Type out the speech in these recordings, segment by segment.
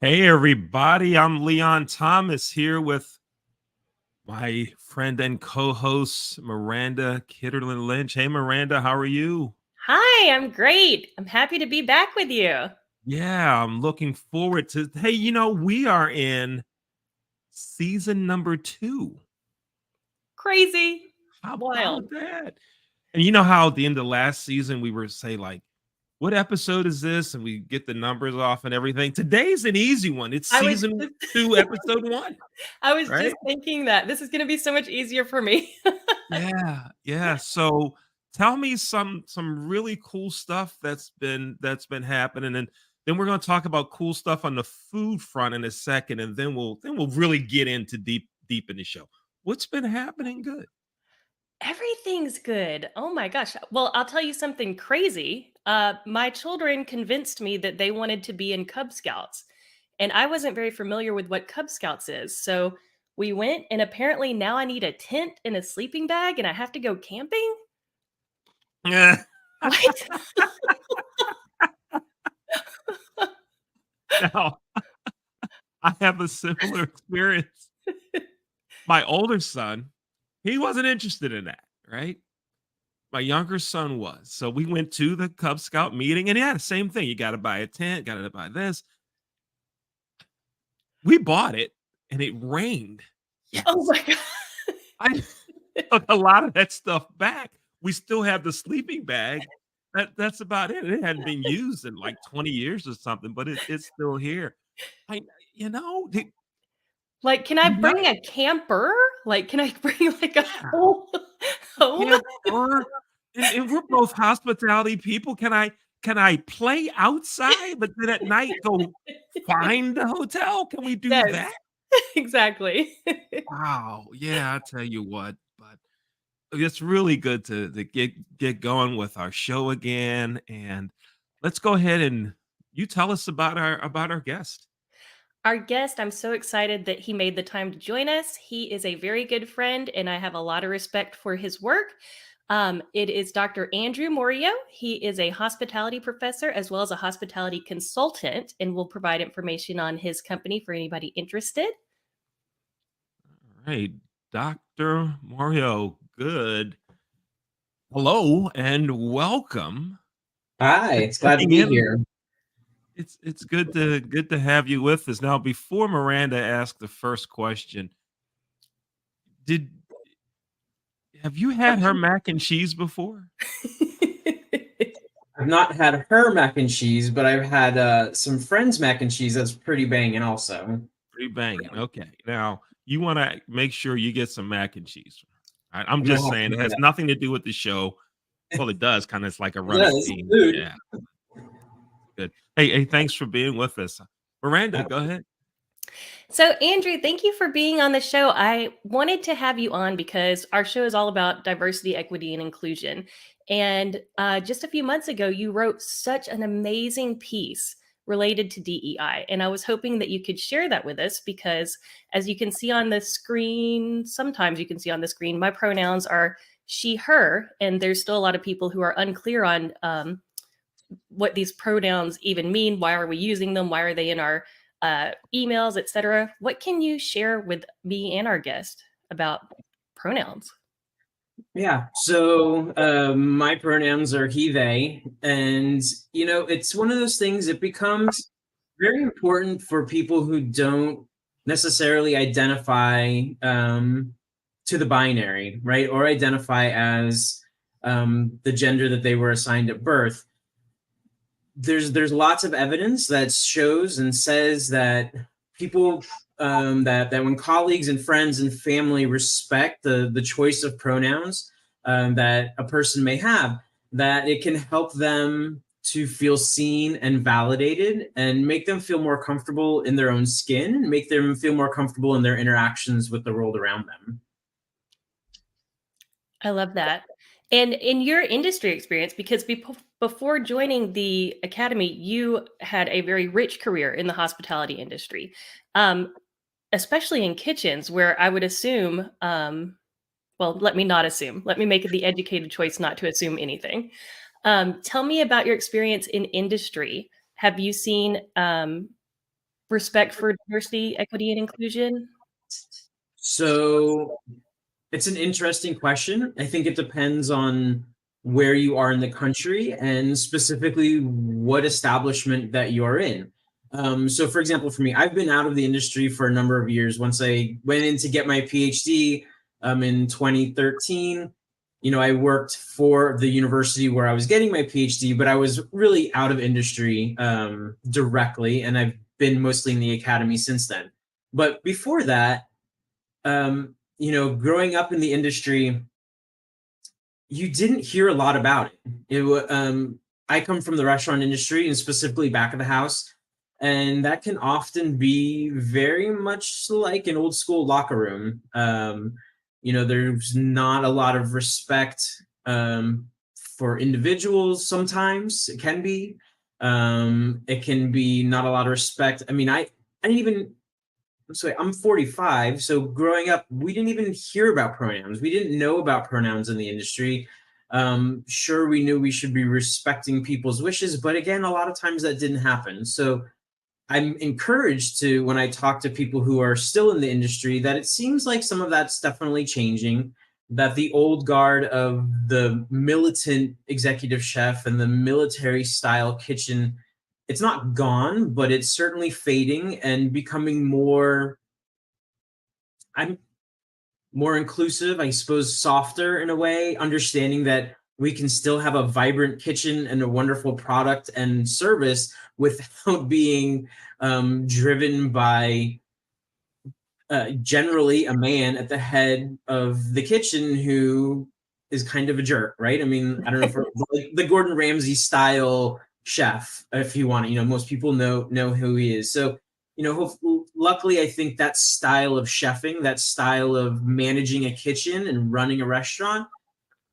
Hey, everybody. I'm Leon Thomas here with my friend and co host, Miranda Kitterlin Lynch. Hey, Miranda, how are you? Hi, I'm great. I'm happy to be back with you. Yeah, I'm looking forward to. Hey, we are in season number 2. Crazy. How about Wild. that? And you know how at the end of last season we were say like, what episode is this? And we get the numbers off and everything. Today's an easy one. It's I was season 2, episode 1, I was right? just thinking that this is going to be so much easier for me. Yeah, yeah. So tell me some really cool stuff that's been happening, and then we're going to talk about cool stuff on the food front in a second, and then we'll really get into deep in the show. What's been happening good? Everything's good. Oh my gosh. Well, I'll tell you something crazy. My children convinced me that they wanted to be in Cub Scouts, and I wasn't very familiar with what Cub Scouts is. So we went, and apparently now I need a tent and a sleeping bag, and I have to go camping. Yeah. What? Now, I have a similar experience. My older son, he wasn't interested in that, right? My younger son was. So we went to the Cub Scout meeting, and yeah, the same thing. You got to buy a tent, got to buy this. We bought it and it rained. Oh Yes. my god. I took a lot of that stuff back. We still have the sleeping bag. That's about it. It hadn't been used in like 20 years or something, but it's still here. I you know, the Like, can I bring a camper? Like, can I bring like a yeah, whole home? camper, and we're both hospitality people. Can I play outside, but then at night go find the hotel? Can we do Yes, that? exactly. Wow. Yeah, I tell you what, but it's really good to get going with our show again. And let's go ahead and you tell us about our guest. Our guest, I'm so excited that he made the time to join us. He is a very good friend, and I have a lot of respect for his work. It is Dr. Andrew Moreo. He is a hospitality professor as well as a hospitality consultant, and will provide information on his company for anybody interested. All right, Dr. Mario, good. Hello and welcome Hi, for it's glad to checking be in. here. It's good to have you with us. Now, before Miranda asked the first question, did have you had her mac and cheese before? I've not had her mac and cheese, but I've had some friends' mac and cheese that's pretty banging also. Pretty banging. Okay. Now, you wanna make sure you get some mac and cheese. Alright, I'm I'm gonna just have to saying it do has that. nothing to do with the show. Well, it does, kinda, it's like a Yeah, running it's theme. food. Yeah, good. Hey, thanks for being with us. Miranda, Uh, go ahead. So, Andrew, thank you for being on the show. I wanted to have you on because our show is all about diversity, equity, and inclusion. And just a few months ago, you wrote such an amazing piece related to DEI. And I was hoping that you could share that with us because, as you can see on the screen, sometimes you can see on the screen, my pronouns are she, her. And there's still a lot of people who are unclear on what these pronouns even mean. Why are we using them? Why are they in our emails, etc.? What can you share with me and our guest about pronouns? yeah, so my pronouns are he, they, and it's one of those things. It becomes very important for people who don't necessarily identify to the binary, right, or identify as the gender that they were assigned at birth. There's lots of evidence that shows and says that people that when colleagues and friends and family respect the choice of pronouns that a person may have, that it can help them to feel seen and validated and make them feel more comfortable in their own skin and make them feel more comfortable in their interactions with the world around them. I love that. And in your industry experience, because before joining the academy, you had a very rich career in the hospitality industry, um, especially in kitchens, where I would assume, well, let me not assume. Let me make the educated choice not to assume anything. Tell me about your experience in industry. Have you seen respect for diversity, equity, and inclusion? So it's an interesting question. I think it depends on where you are in the country and specifically what establishment that you're in. So, for example, for me, I've been out of the industry for a number of years. Once I went in to get my PhD in 2013, I worked for the university where I was getting my PhD, but I was really out of industry directly, and I've been mostly in the academy since then. But before that, growing up in the industry, you didn't hear a lot about it. I come from the restaurant industry and specifically back of the house, and that can often be very much like an old school locker room. There's not a lot of respect for individuals. Sometimes it can be. It can be not a lot of respect. I mean, I didn't even so I'm 45. So growing up, we didn't even hear about pronouns. We didn't know about pronouns in the industry. Sure, we knew we should be respecting people's wishes, but again, a lot of times that didn't happen. So I'm encouraged to, when I talk to people who are still in the industry, that it seems like some of that's definitely changing, that the old guard of the militant executive chef and the military style kitchen, it's not gone, but it's certainly fading and becoming I'm more inclusive, I suppose, softer in a way, understanding that we can still have a vibrant kitchen and a wonderful product and service without being driven by generally a man at the head of the kitchen who is kind of a jerk, right? I mean, I don't know if like the Gordon Ramsay style chef, if you want to, most people know who he is. So, luckily, I think that style of chefing, that style of managing a kitchen and running a restaurant,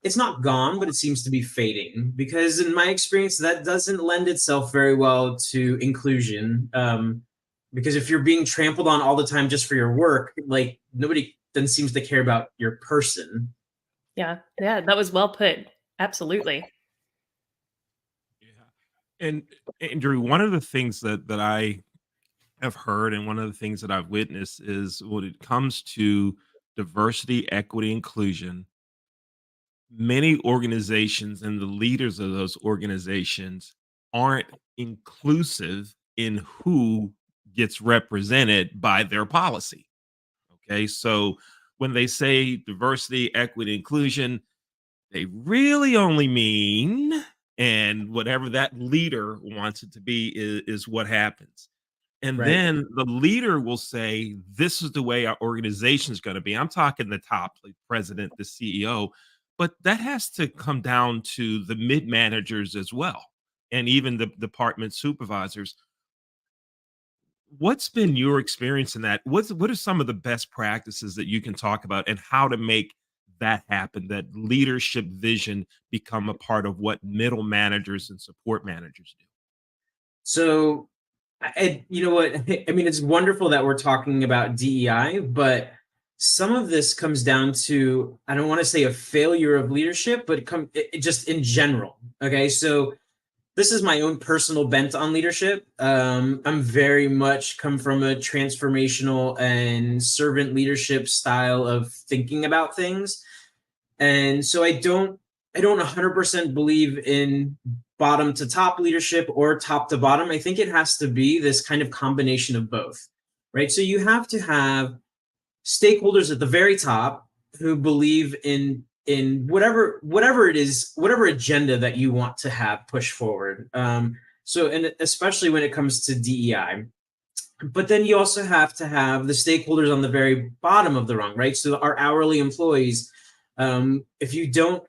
it's not gone, but it seems to be fading because in my experience, that doesn't lend itself very well to inclusion. Because if you're being trampled on all the time just for your work, like nobody then seems to care about your person. Yeah, that was well put. Absolutely. Yeah. And Andrew, one of the things that I have heard and one of the things that I've witnessed is when it comes to diversity, equity, inclusion, many organizations and the leaders of those organizations aren't inclusive in who gets represented by their policy. Okay. So when they say diversity, equity, inclusion, they really only mean, and whatever that leader wants it to be is what happens. And Right. then the leader will say, this is the way our organization is going to be. I'm talking the top, like president, the CEO, but that has to come down to the mid managers as well, and even the department supervisors. What's been your experience in that? What are some of the best practices that you can talk about and how to make that happen, that leadership vision become a part of what middle managers and support managers do? So, you know what? I mean, it's wonderful that we're talking about DEI, but some of this comes down to, I don't want to say a failure of leadership, but just in general. Okay. So, this is my own personal bent on leadership. I'm very much come from a transformational and servant leadership style of thinking about things. And so I don't 100% believe in bottom to top leadership or top to bottom. I think it has to be this kind of combination of both, right? So you have to have stakeholders at the very top who believe in whatever it is, whatever agenda that you want to have push forward. So, and especially when it comes to DEI, but then you also have to have the stakeholders on the very bottom of the rung, right? So our hourly employees, if you don't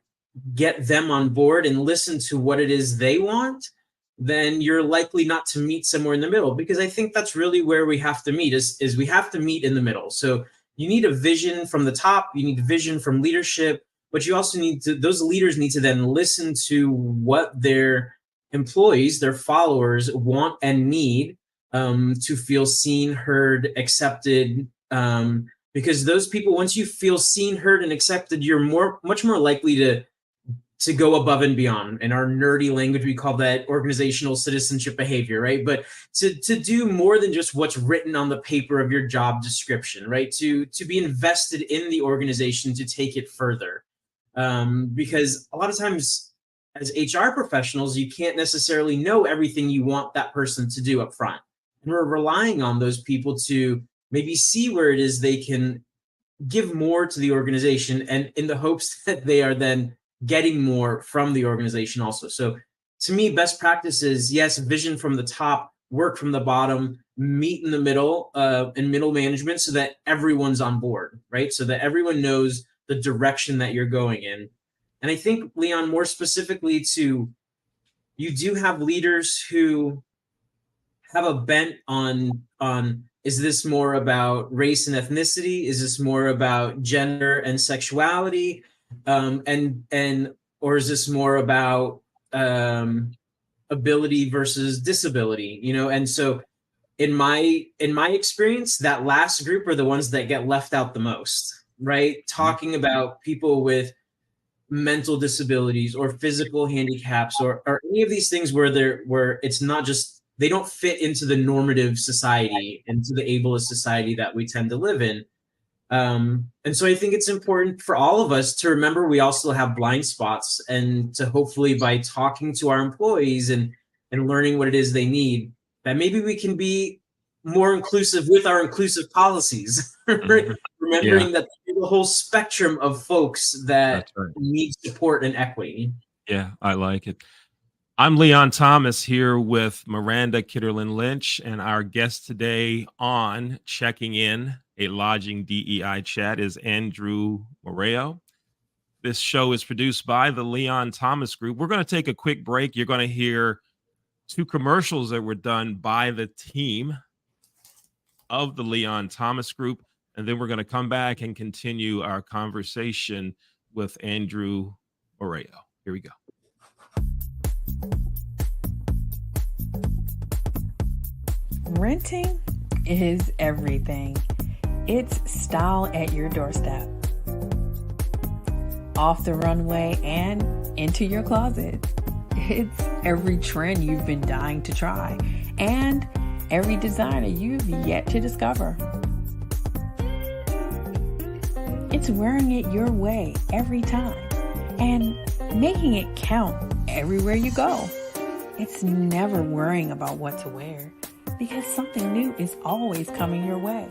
get them on board and listen to what it is they want, then you're likely not to meet somewhere in the middle. Because I think that's really where we have to meet is we have to meet in the middle. So you need a vision from the top, you need a vision from leadership, but you also need to, those leaders need to then listen to what their employees, their followers want and need, to feel seen, heard, accepted. Because those people, once you feel seen, heard, and accepted, you're much more likely to to go above and beyond. In our nerdy language, we call that organizational citizenship behavior, right? But to do more than just what's written on the paper of your job description, right? To be invested in the organization, to take it further. Because a lot of times as HR professionals, you can't necessarily know everything you want that person to do up front. And we're relying on those people to maybe see where it is they can give more to the organization, and in the hopes that they are then getting more from the organization also. So to me, best practice is, yes, vision from the top, work from the bottom, meet in the middle, and middle management, so that everyone's on board, right? So that everyone knows the direction that you're going in. And I think, Leon, more specifically to, you do have leaders who have a bent on is this more about race and ethnicity? Is this more about gender and sexuality? And or is this more about ability versus disability? You know, and so in my experience, that last group are the ones that get left out the most, right? Talking about people with mental disabilities or physical handicaps, or any of these things where it's not just, they don't fit into the normative society, into the ableist society that we tend to live in. And so I think it's important for all of us to remember we also have blind spots, and to hopefully, by talking to our employees and learning what it is they need, that maybe we can be more inclusive with our inclusive policies, right? Remembering that there's a whole spectrum of folks that need support and equity. Yeah, I like it. I'm Leon Thomas here with Miranda Kitterlin Lynch, and our guest today on Checking In, a Lodging DEI Chat, is Andrew Moreo. This show is produced by the Leon Thomas Group. We're going to take a quick break. You're going to hear 2 commercials that were done by the team of the Leon Thomas Group, and then we're going to come back and continue our conversation with Andrew Moreo. Here we go. Renting is everything. It's style at your doorstep, off the runway and into your closet. It's every trend you've been dying to try, and every designer you've yet to discover. It's wearing it your way every time and making it count everywhere you go. It's never worrying about what to wear, because something new is always coming your way.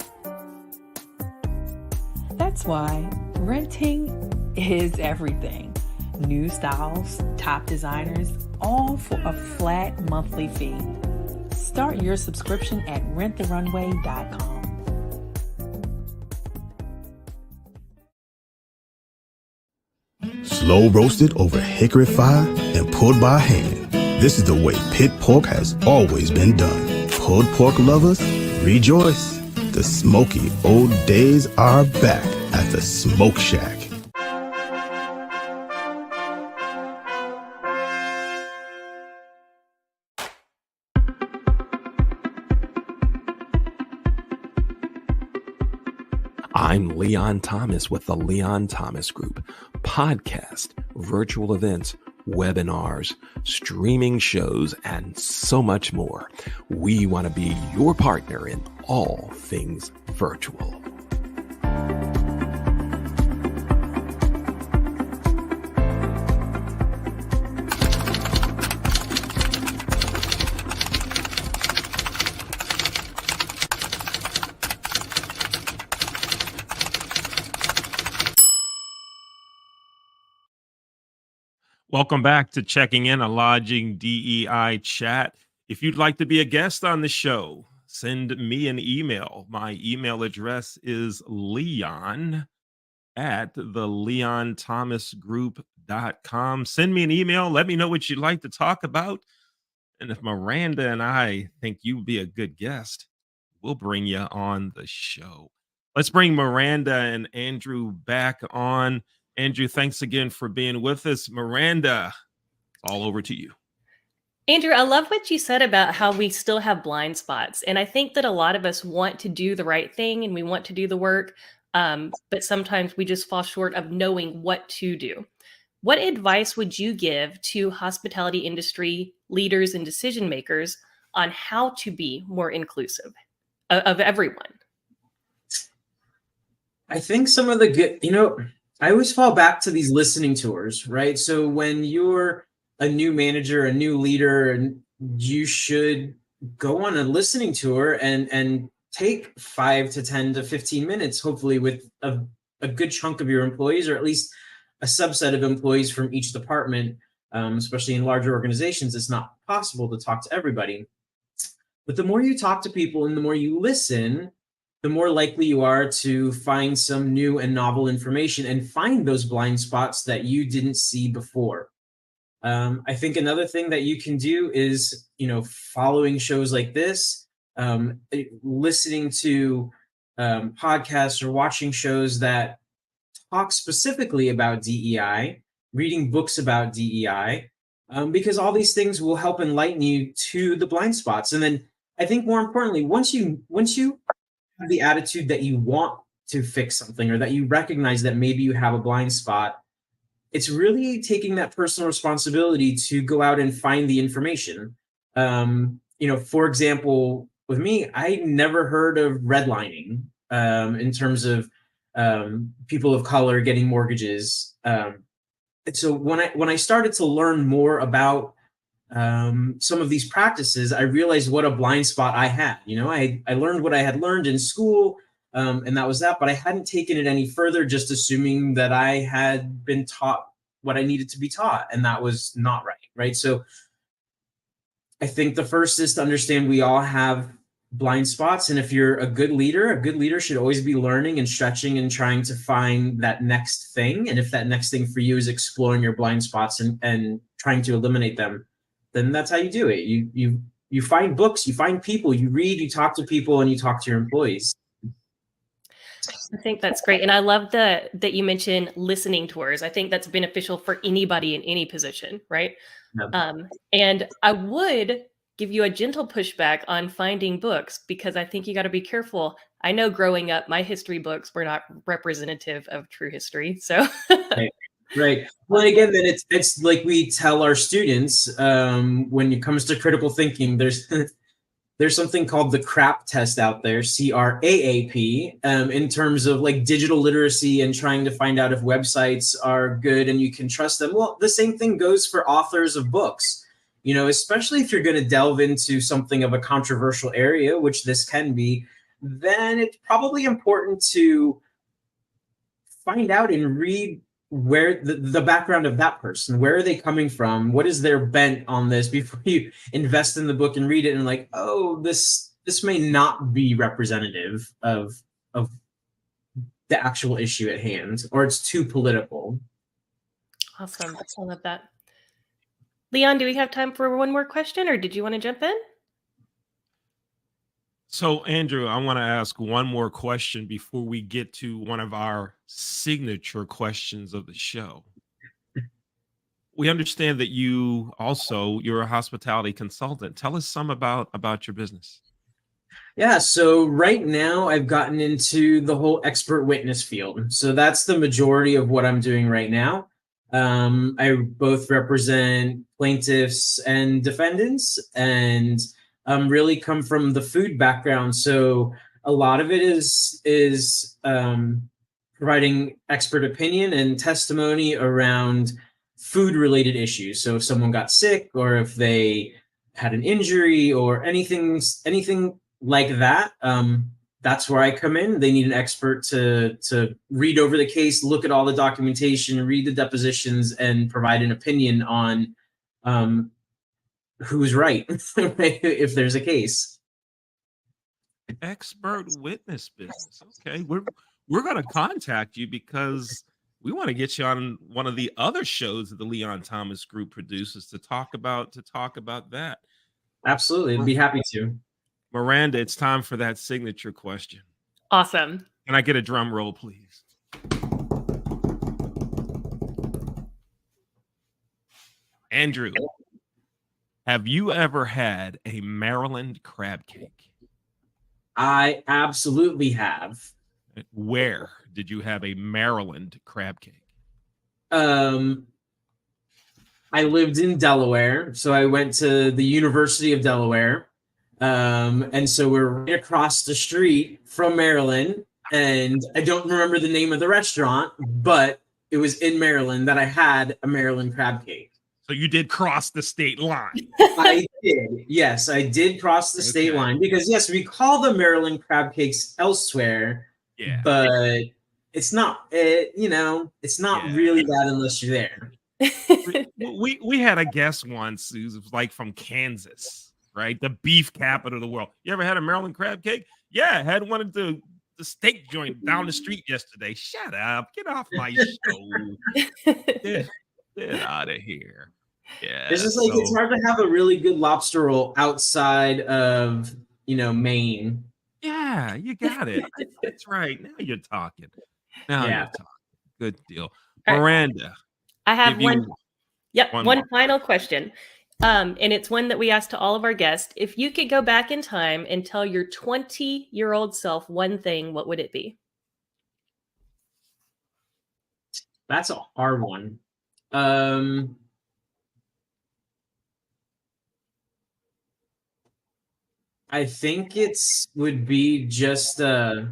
That's why renting is everything. New styles, top designers, all for a flat monthly fee. Start your subscription at renttherunway.com. Slow roasted over hickory fire and pulled by hand. This is the way pit pork has always been done. Pulled pork lovers, rejoice. The smoky old days are back at the Smoke Shack. I'm Leon Thomas with the Leon Thomas Group. Podcast, virtual events, webinars, streaming shows, and so much more. We want to be your partner in all things virtual. Welcome back to Checking In, a Lodging DEI Chat. If you'd like to be a guest on the show, send me an email. My email address is leon@theleonthomasgroup.com. Send me an email. Let me know what you'd like to talk about. And if Miranda and I think you'd be a good guest, we'll bring you on the show. Let's bring Miranda and Andrew back on. Andrew, thanks again for being with us. Miranda, all over to you. Andrew, I love what you said about how we still have blind spots. And I think that a lot of us want to do the right thing and we want to do the work, but sometimes we just fall short of knowing what to do. what advice would you give to hospitality industry leaders and decision makers on how to be more inclusive of everyone? I think some of the good, I always fall back to these listening tours, right? So when you're a new manager, a new leader, and you should go on a listening tour and take 5 to 10 to 15 minutes, hopefully with a good chunk of your employees, or at least a subset of employees from each department. Especially in larger organizations, it's not possible to talk to everybody. But the more you talk to people and the more you listen, the more likely you are to find some new and novel information and find those blind spots that you didn't see before. I think another thing that you can do is, following shows like this, listening to podcasts or watching shows that talk specifically about DEI, reading books about DEI, because all these things will help enlighten you to the blind spots. And then I think more importantly, once you have the attitude that you want to fix something, or that you recognize that maybe you have a blind spot, it's really taking that personal responsibility to go out and find the information. For example, with me, I never heard of redlining in terms of people of color getting mortgages. So when I started to learn more about some of these practices, I realized what a blind spot I had. I learned what I had learned in school, and that was that. But I hadn't taken it any further, just assuming that I had been taught what I needed to be taught, and that was not right. Right. So I think the first is to understand we all have blind spots, and if you're a good leader should always be learning and stretching and trying to find that next thing. And if that next thing for you is exploring your blind spots and trying to eliminate them, then that's how you do it. You find books, you find people, you read, you talk to people, and you talk to your employees. I think that's great. And I love that you mentioned listening tours. I think that's beneficial for anybody in any position, right? Yeah. And I would give you a gentle pushback on finding books, because I think you got to be careful. I know growing up, my history books were not representative of true history. So Right. Well, and again, then it's like we tell our students, when it comes to critical thinking, there's something called the CRAP test out there, CRAAP, in terms of like digital literacy and trying to find out if websites are good and you can trust them. Well, the same thing goes for authors of books, especially if you're going to delve into something of a controversial area, which this can be, then it's probably important to find out and read where the background of that person, where are they coming from, what is their bent on this, before you invest in the book and read it and like, oh, this may not be representative of the actual issue at hand, or it's too political. Awesome. I love that. Leon, do we have time for one more question, or did you want to jump in? So, Andrew, I want to ask one more question before we get to one of our signature questions of the show. We understand that you're a hospitality consultant. Tell us some about your business. Yeah, so right now I've gotten into the whole expert witness field. So that's the majority of what I'm doing right now. I both represent plaintiffs and defendants, and really come from the food background. So a lot of it is providing expert opinion and testimony around food-related issues. So if someone got sick, or if they had an injury, or anything like that, that's where I come in. They need an expert to read over the case, look at all the documentation, read the depositions, and provide an opinion on who's right, if there's a case. Expert witness business. Okay, we're going to contact you because we want to get you on one of the other shows that the Leon Thomas Group produces to talk about that. Absolutely, I'd be happy to. Miranda, it's time for that signature question. Awesome. Can I get a drum roll, please? Andrew, have you ever had a Maryland crab cake? I absolutely have. Where did you have a Maryland crab cake? I lived in Delaware, so I went to the University of Delaware. And so we're right across the street from Maryland. And I don't remember the name of the restaurant, but it was in Maryland that I had a Maryland crab cake. So you did cross the state line. I did. Yes, I did cross the state Okay. line because, yes, we call them Maryland crab cakes elsewhere, Yeah. but it's not, it's not Yeah. really that unless you're there. We had a guest once who was like from Kansas, right? The beef capital of the world. You ever had a Maryland crab cake? Yeah, I had one at the steak joint down the street yesterday. Shut up. Get off my show. Get out of here. Yeah. It's just like it's So hard to have a really good lobster roll outside of, Maine. yeah, you got it. That's right. Now you're talking. Now Yeah. you're talking. Good deal. All right. Miranda, I have give you one. Yep, one one more. final question. And it's one that we asked to all of our guests. If you could go back in time and tell your 20-year-old self one thing, what would it be? That's a hard one. I think would be just I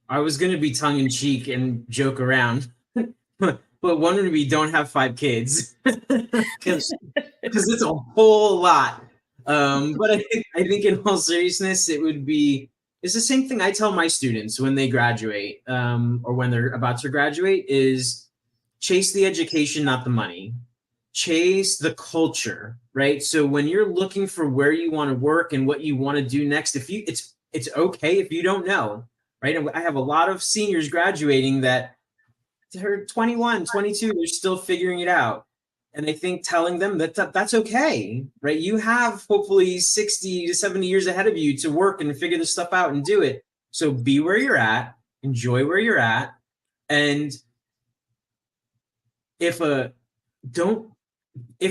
was gonna be tongue in cheek and joke around, but one would be don't have 5 kids because it's a whole lot. But I think in all seriousness, it's the same thing I tell my students when they graduate, or when they're about to graduate is chase the education, not the money. Chase the culture, right? So when you're looking for where you want to work and what you want to do next, it's okay if you don't know, right? And I have a lot of seniors graduating that they're 21, 22, they're still figuring it out. And I think telling them that's okay, right? You have hopefully 60 to 70 years ahead of you to work and figure this stuff out and do it. So be where you're at, enjoy where you're at, and if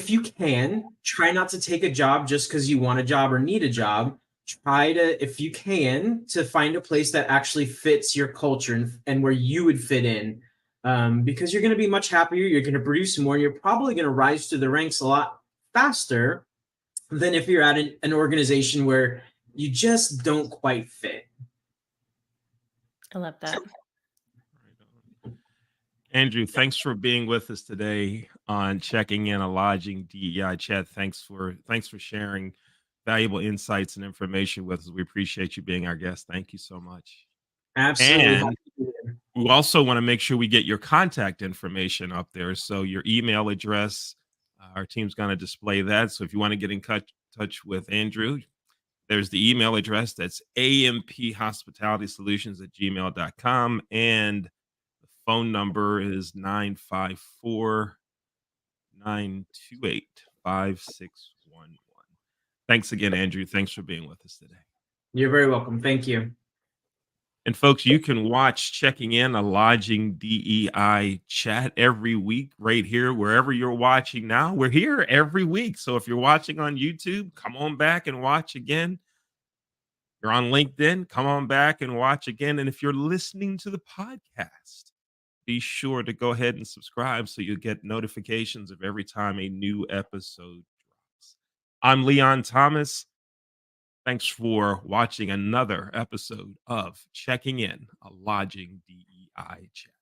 you can, try not to take a job just because you want a job or need a job. Try to, if you can, to find a place that actually fits your culture and where you would fit in. Because you're going to be much happier, you're going to produce more, and you're probably going to rise through the ranks a lot faster than if you're at an organization where you just don't quite fit. I love that. Andrew, thanks for being with us today on Checking In, a Lodging DEI chat. Thanks for sharing valuable insights and information with us. We appreciate you being our guest. Thank you so much. Absolutely. And we also want to make sure we get your contact information up there. So your email address, our team's going to display that. So if you want to get in touch with Andrew, there's the email address. That's amphospitalitysolutions@gmail.com. And the phone number is 954-928-5611. Thanks again, Andrew. Thanks for being with us today. You're very welcome. Thank you. And folks, you can watch Checking In, a Lodging DEI chat every week right here, wherever you're watching now. We're here every week. So if you're watching on YouTube, come on back and watch again. You're on LinkedIn, come on back and watch again. And if you're listening to the podcast, be sure to go ahead and subscribe so you get notifications of every time a new episode drops. I'm Leon Thomas. Thanks for watching another episode of Checking In, a Lodging DEI chat.